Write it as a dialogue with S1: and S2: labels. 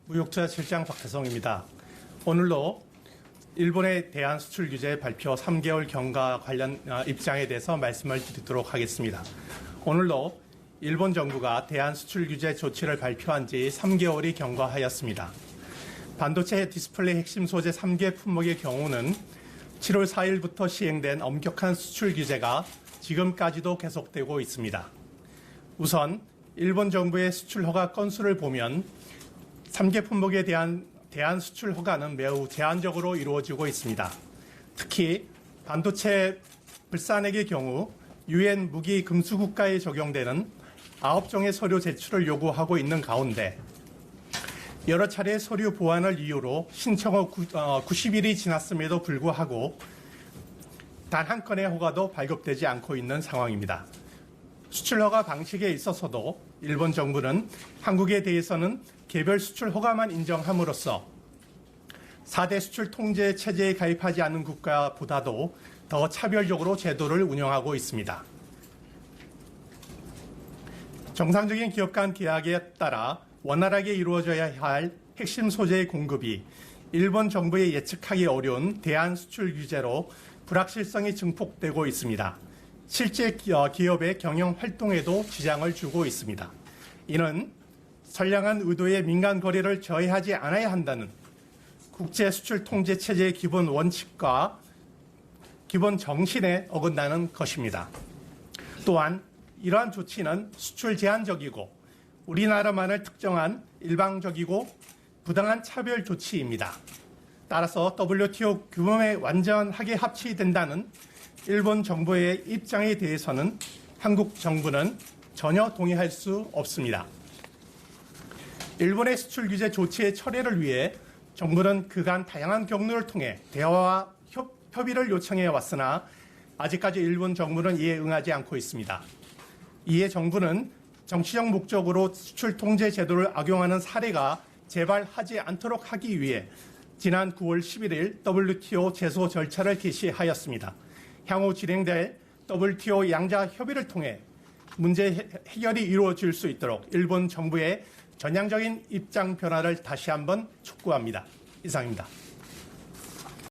S1: 무역투자실장 박태성입니다. 오늘로 일본에 대한 수출 규제 발표 3개월 경과 관련 입장에 대해서 말씀을 드리도록 하겠습니다. 오늘로 일본 정부가 대한 수출 규제 조치를 발표한 지 3개월이 경과하였습니다. 반도체 디스플레이 핵심 소재 3개 품목의 경우는 7월 4일부터 시행된 엄격한 수출 규제가 지금까지도 계속되고 있습니다. 우선 일본 정부의 수출 허가 건수를 보면 3개 품목에 대한 수출 허가는 매우 제한적으로 이루어지고 있습니다. 특히 반도체 불산액의 경우 유엔 무기 금수 국가에 적용되는 9종의 서류 제출을 요구하고 있는 가운데 여러 차례 서류 보완을 이유로 신청 후 90일이 지났음에도 불구하고 단 한 건의 허가도 발급되지 않고 있는 상황입니다. 수출 허가 방식에 있어서도 일본 정부는 한국에 대해서는 개별 수출 허가만 인정함으로써 4대 수출 통제 체제에 가입하지 않은 국가보다도 더 차별적으로 제도를 운영하고 있습니다. 정상적인 기업 간 계약에 따라 원활하게 이루어져야 할 핵심 소재의 공급이 일본 정부의 예측하기 어려운 대한 수출 규제로 불확실성이 증폭되고 있습니다. 실제 기업의 경영 활동에도 지장을 주고 있습니다. 이는 선량한 의도의 민간 거래를 저해하지 않아야 한다는 국제 수출 통제 체제의 기본 원칙과 기본 정신에 어긋나는 것입니다. 또한 이러한 조치는 수출 제한적이고 우리나라만을 특정한 일방적이고 부당한 차별 조치입니다. 따라서 WTO 규범에 완전하게 합치된다는 일본 정부의 입장에 대해서는 한국 정부는 전혀 동의할 수 없습니다. 일본의 수출 규제 조치의 철회를 위해 정부는 그간 다양한 경로를 통해 대화와 협의를 요청해 왔으나 아직까지 일본 정부는 이에 응하지 않고 있습니다. 이에 정부는 정치적 목적으로 수출 통제 제도를 악용하는 사례가 재발하지 않도록 하기 위해 지난 9월 11일 WTO 제소 절차를 개시하였습니다. 향후 진행될 WTO 양자 협의를 통해 문제 해결이 이루어질 수 있도록 일본 정부의 전향적인 입장 변화를 다시 한번 촉구합니다. 이상입니다.